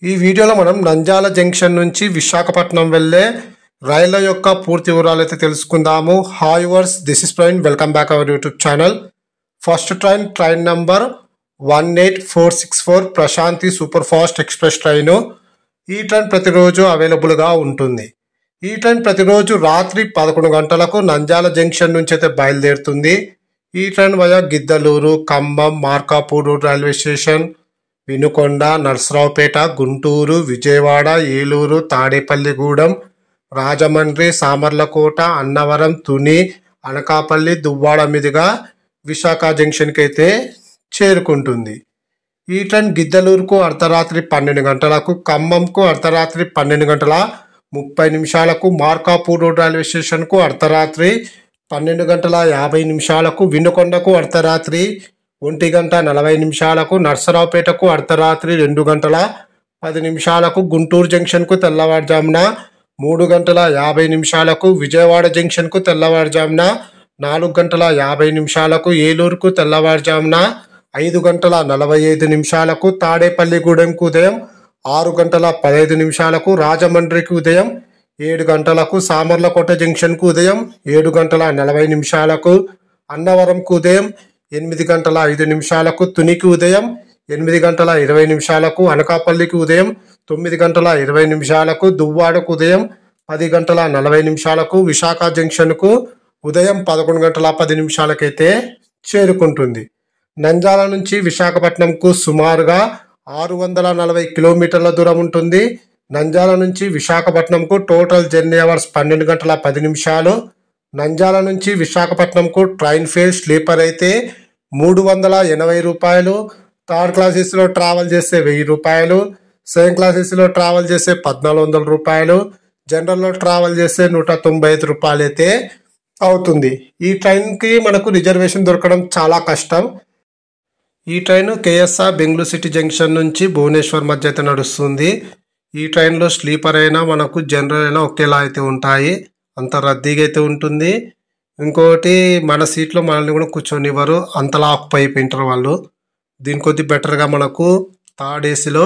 ఈ వీడియోలో మనం నంద్యాల జంక్షన్ నుంచి విశాఖపట్నం వెళ్ళే రైళ్ల యొక్క పూర్తి వివరాలు అయితే తెలుసుకుందాము. Hi viewers, this is Praveen, welcome back our YouTube channel. First train number 18464 Prashanti super fast express train. ఈ ట్రైన్ ప్రతిరోజు అవైలబుల్గా ఉంటుంది. ఈ ట్రైన్ ప్రతిరోజు రాత్రి 11 గంటలకు నంద్యాల జంక్షన్ నుంచి అయితే బయలుదేరుతుంది. ఈ train via Giddalur, Khammam, Markapur railway station, Vinukonda, Narasaraopet, Guntur, Vijayawada, Eluru, Tadepalligudem, Rajahmundry, Samarlakota, Annavaram, Tuni, Anakapalli, Duvvada మీదుగా విశాఖ జంక్షన్కి అయితే చేరుకుంటుంది. ఈ ట్రైన్ గిద్దలూరుకు అర్ధరాత్రి 12 గంటలకు, ఖమ్మంకు అర్ధరాత్రి 12:30, మార్కాపూర్ రైల్వే స్టేషన్కు అర్ధరాత్రి 12:50, వినుకొండకు అర్ధరాత్రి 1:40, నర్సరావుపేటకు అర్ధరాత్రి 2:10, గుంటూరు జంక్షన్కు తెల్లవారుజామున 3:50, విజయవాడ జంక్షన్కు తెల్లవారుజామున 4:50, ఏలూరుకు తెల్లవారుజామున 5:45, తాడేపల్లిగూడెంకు ఉదయం 6:15, రాజమండ్రికి ఉదయం 7 గంటలకు, సామర్లకోట జంక్షన్కు ఉదయం 7:40, అన్నవరంకు ఉదయం 8:05, తునికి ఉదయం 8:20, అనకాపల్లికి ఉదయం 9:20, దువ్వాడకు ఉదయం 10:40, విశాఖ జంక్షన్కు ఉదయం 11:10 అయితే చేరుకుంటుంది. నంద్యాల నుంచి విశాఖపట్నంకు సుమారుగా 640 కిలోమీటర్ల దూరం ఉంటుంది. నంద్యాల నుంచి విశాఖపట్నంకు టోటల్ జర్నీ అవర్స్ 12:10. నంద్యాల నుంచి విశాఖపట్నంకు ట్రైన్ ఫేర్ స్లీపర్ అయితే 380 రూపాయలు, థర్డ్ క్లాస్ ఏసీలో ట్రావెల్ చేస్తే 1000 రూపాయలు, సెకండ్ క్లాస్ ఏసీలో ట్రావెల్ చేస్తే 1400 రూపాయలు, జనరల్లో ట్రావెల్ చేస్తే 195 రూపాయలు అయితే అవుతుంది. ఈ ట్రైన్కి మనకు రిజర్వేషన్ దొరకడం చాలా కష్టం. ఈ train KSR Bengaluru city junction నుంచి భువనేశ్వర్ మధ్య అయితే నడుస్తుంది. ఈ ట్రైన్లో స్లీపర్ అయినా మనకు జనరల్ అయినా ఒకేలా అయితే ఉంటాయి. అంత రద్దీగా అయితే ఉంటుంది. ఇంకోటి మన సీట్లో మనల్ని కూడా కూర్చొనివ్వరు, అంతలా ఆక్యుపై అయిపోయింటారు వాళ్ళు. దీని కొద్ది బెటర్గా మనకు థర్డ్ ఏసీలో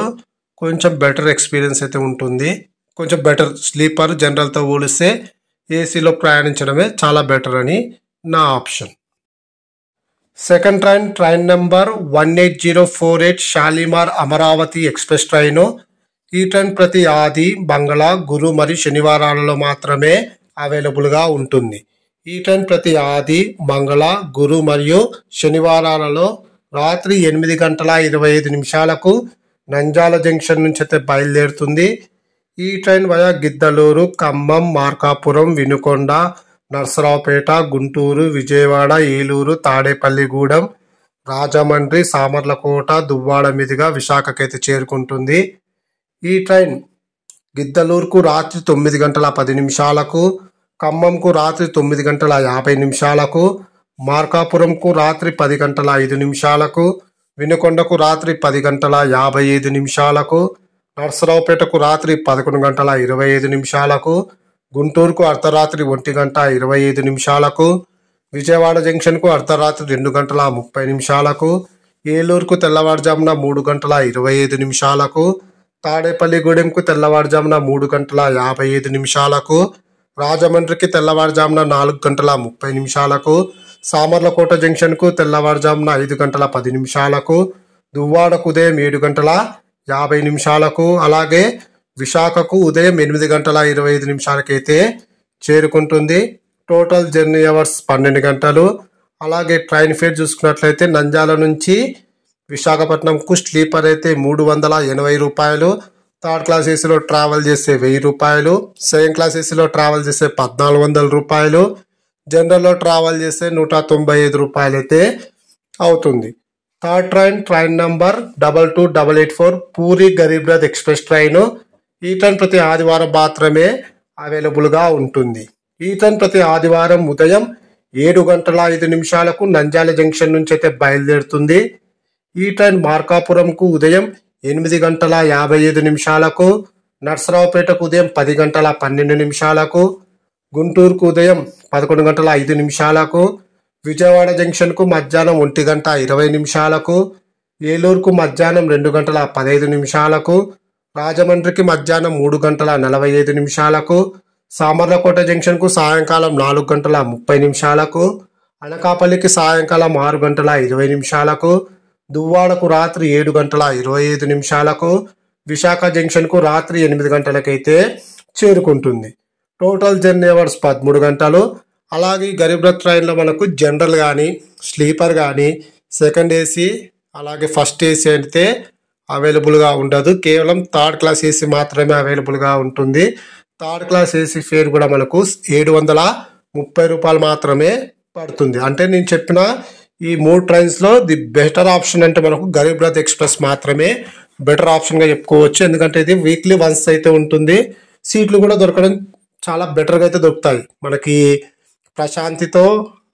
కొంచెం బెటర్ ఎక్స్పీరియన్స్ అయితే ఉంటుంది. కొంచెం బెటర్ స్లీపర్ జనరల్తో పోలిస్తే ఏసీలో ప్రయాణించడమే చాలా బెటర్ అని నా option. Second train number 18048 Shalimar Amaravati express train. ఈ ట్రైన్ ప్రతి ఆది, మంగళ, గురు మరియు శనివారాలలో మాత్రమే అవైలబుల్గా ఉంటుంది. ఈ ట్రైన్ ప్రతి ఆది, మంగళ, గురు మరియు శనివారాలలో రాత్రి 8:25 నంద్యాల జంక్షన్ నుంచి అయితే బయలుదేరుతుంది. ఈ ట్రైన్ వయా గిద్దలూరు, ఖమ్మం, మార్కాపురం, వినుకొండ, నర్సరావుపేట, గుంటూరు, విజయవాడ, ఏలూరు, తాడేపల్లిగూడెం, రాజమండ్రి, సామర్లకోట, దువ్వాడ మీదుగా విశాఖకైతే చేరుకుంటుంది. ఈ ట్రైన్ గిద్దలూరుకు రాత్రి 9:10, ఖమ్మంకు రాత్రి 9:50, మార్కాపురంకు రాత్రి 10:05, వినుకొండకు రాత్రి 10:55, నర్సరావుపేటకు రాత్రి 11:25, గుంటూరుకు అర్ధరాత్రి 1:25, విజయవాడ జంక్షన్కు అర్ధరాత్రి 2:30, ఏలూరుకు తెల్లవారుజామున 3:25, తాడేపల్లిగూడెంకు తెల్లవారుజామున 3:55, రాజమండ్రికి తెల్లవారుజామున 4:30, సామర్లకోట జంక్షన్కు తెల్లవారుజామున 5:10, దువ్వాడకు ఉదయం 7:50, అలాగే విశాఖకు ఉదయం 8:25 అయితే చేరుకుంటుంది. టోటల్ జర్నీ అవర్స్ 12 గంటలు. అలాగే ట్రైన్ ఫేర్ చూసుకున్నట్లయితే నంద్యాల నుంచి విశాఖపట్నంకు స్లీపర్ అయితే 380 రూపాయలు, థర్డ్ క్లాస్ ఏసీలో ట్రావెల్ చేస్తే 1000 రూపాయలు, సెకండ్ క్లాస్ ఏసీలో ట్రావెల్ చేస్తే 1400 రూపాయలు, జనరల్లో ట్రావెల్ చేస్తే 195 రూపాయలు అయితే అవుతుంది. Third train number 22884 puri Garib Rath express train. ఈ ట్రైన్ ప్రతి ఆదివారం మాత్రమే అవైలబుల్గా ఉంటుంది. ఈ ట్రైన్ ప్రతి ఆదివారం ఉదయం 7:05 నంద్యాల జంక్షన్ నుంచి అయితే బయలుదేరుతుంది. ఈ ట్రైన్ మార్కాపురంకు ఉదయం 8:55, నర్సరావుపేటకు ఉదయం 10:12, గుంటూరుకు ఉదయం 11:05, విజయవాడ జంక్షన్కు మధ్యాహ్నం 1:20, ఏలూరుకు మధ్యాహ్నం 2:15, రాజమండ్రికి మధ్యాహ్నం 3:45 సామర్లకోట జంక్షన్కు సాయంకాలం 4:30 అనకాపల్లికి సాయంకాలం 6:20 దువ్వాడకు రాత్రి 7:25 విశాఖ జంక్షన్కు రాత్రి 8 గంటలకైతే చేరుకుంటుంది. టోటల్ జర్నీ అవర్స్ 13 గంటలు. అలాగే గరీబ్ రథ్ ట్రైన్లో మనకు జనరల్ కానీ స్లీపర్ కానీ సెకండ్ ఏసీ అలాగే ఫస్ట్ ఏసీ అయితే అవైలబుల్గా ఉండదు. కేవలం థర్డ్ క్లాస్ ఏసీ మాత్రమే అవైలబుల్గా ఉంటుంది. థర్డ్ క్లాస్ ఏసీ ఫేర్ కూడా మనకు 730 రూపాయలు మాత్రమే పడుతుంది. అంటే నేను చెప్పిన ఈ 3 ట్రైన్స్లో ది బెటర్ ఆప్షన్ అంటే మనకు గరీబ్ రథ్ ఎక్స్ప్రెస్ మాత్రమే బెటర్ ఆప్షన్గా చెప్పుకోవచ్చు. ఎందుకంటే ఇది వీక్లీ వన్స్ అయితే ఉంటుంది. సీట్లు కూడా దొరకడం చాలా బెటర్గా అయితే దొరుకుతాయి మనకి. ప్రశాంతితో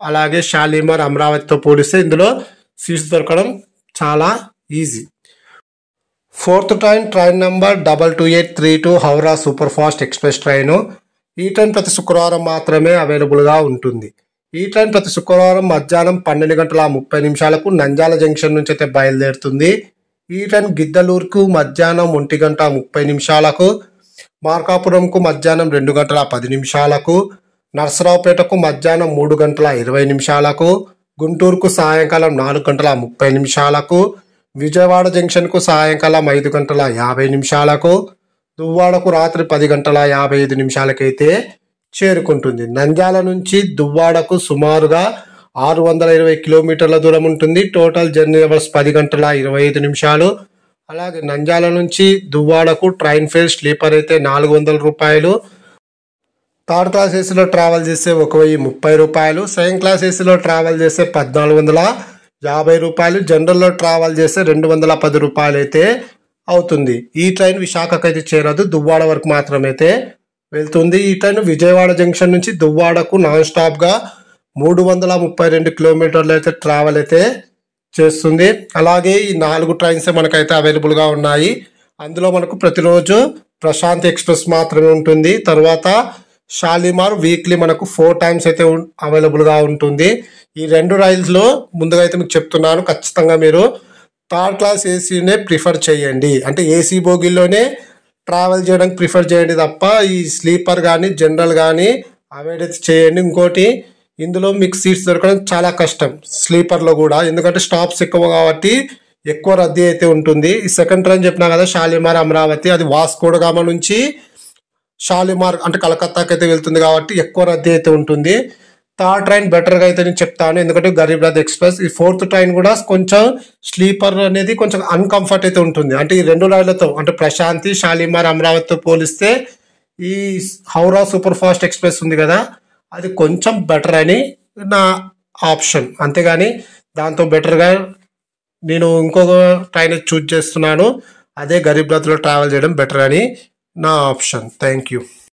అలాగే షాలిమార్ అమరావతితో పోలిస్తే ఇందులో సీట్స్ దొరకడం చాలా easy. Fourth train number 22832 Howrah super fast express train. ఈ ట్రైన్ ప్రతి శుక్రవారం మాత్రమే అవైలబుల్గా ఉంటుంది. ఈ ట్రైన్ ప్రతి శుక్రవారం మధ్యాహ్నం 12:30 నంద్యాల జంక్షన్ నుంచి అయితే బయలుదేరుతుంది. ఈ ట్రైన్ గిద్దలూరుకు మధ్యాహ్నం 1:30 మార్కాపురంకు మధ్యాహ్నం 2:10 నర్సరావుపేటకు మధ్యాహ్నం 3:20 గుంటూరుకు సాయంకాలం 4:30 విజయవాడ జంక్షన్కు సాయంకాలం 5:50 దువ్వాడకు రాత్రి 10:55 అయితే చేరుకుంటుంది. నంద్యాల నుంచి దువ్వాడకు సుమారుగా 620 కిలోమీటర్ల దూరం ఉంటుంది. Total journey hours 10:25. అలాగే నంద్యాల నుంచి దువ్వాడకు ట్రైన్ ఫేర్ స్లీపర్ అయితే 400 రూపాయలు. థర్డ్ క్లాస్ ఏసీలో ట్రావెల్ చేస్తే 1030 రూపాయలు. సెకండ్ క్లాస్ ఏసీలో ట్రావెల్ చేస్తే 1450 రూపాయలు. జనరల్లో ట్రావెల్ చేస్తే 210 రూపాయలు అయితే అవుతుంది. ఈ ట్రైన్ విశాఖకు అయితే చేరదు, దువ్వాడ వరకు మాత్రమైతే వెళ్తుంది. ఈ ట్రైన్ విజయవాడ జంక్షన్ నుంచి దువ్వాడకు నాన్ స్టాప్గా 332 కిలోమీటర్లు అయితే ట్రావెల్ అయితే చేస్తుంది. అలాగే ఈ 4 ట్రైన్స్ మనకైతే అవైలబుల్గా ఉన్నాయి. అందులో మనకు ప్రతిరోజు ప్రశాంత్ ఎక్స్ప్రెస్ మాత్రమే ఉంటుంది. తర్వాత షాలిమార్ వీక్లీ మనకు 4 టైమ్స్ అయితే అవైలబుల్గా ఉంటుంది. ఈ 2 రైల్స్లో ముందుగా అయితే మీకు చెప్తున్నాను, ఖచ్చితంగా మీరు థర్డ్ క్లాస్ ఏసీనే ప్రిఫర్ చేయండి. అంటే ఏసీ బోగిల్లోనే ట్రావెల్ చేయడానికి ప్రిఫర్ చేయండి తప్ప ఈ స్లీపర్ కానీ జనరల్ కానీ అవాయిడ్ అయితే చేయండి. ఇంకోటి, ఇందులో మీకు సీట్స్ దొరకడం చాలా కష్టం స్లీపర్లో కూడా, ఎందుకంటే స్టాప్స్ ఎక్కువ కాబట్టి ఎక్కువ రద్దీ అయితే ఉంటుంది. ఈ సెకండ్ ట్రైన్ చెప్పినా కదా షాలిమార్ అమరావతి, అది వాస్కోడగామా నుంచి షాలిమార్ అంటే కలకత్తాకి అయితే వెళ్తుంది కాబట్టి ఎక్కువ రద్దీ అయితే ఉంటుంది. థర్డ్ ట్రైన్ బెటర్గా అయితే నేను చెప్తాను, ఎందుకంటే గరీబ్ రథ్ ఎక్స్ప్రెస్. ఈ ఫోర్త్ ట్రైన్ కూడా కొంచెం స్లీపర్ అనేది కొంచెం అన్కంఫర్ట్ అయితే ఉంటుంది. అంటే ఈ 2 రైళ్లతో అంటే ప్రశాంతి షాలిమార్ అమరావతితో పోలిస్తే ఈ హౌరా సూపర్ ఫాస్ట్ ఎక్స్ప్రెస్ ఉంది కదా, అది కొంచెం బెటర్ అని నా ఆప్షన్. అంతేగాని దాంతో బెటర్గా నేను ఇంకొక ట్రైన్ చూజ్ చేస్తున్నాను, అదే గరీబ్ రథ్లో ట్రావెల్ చేయడం బెటర్ అని నా ఆప్షన్. Thank you.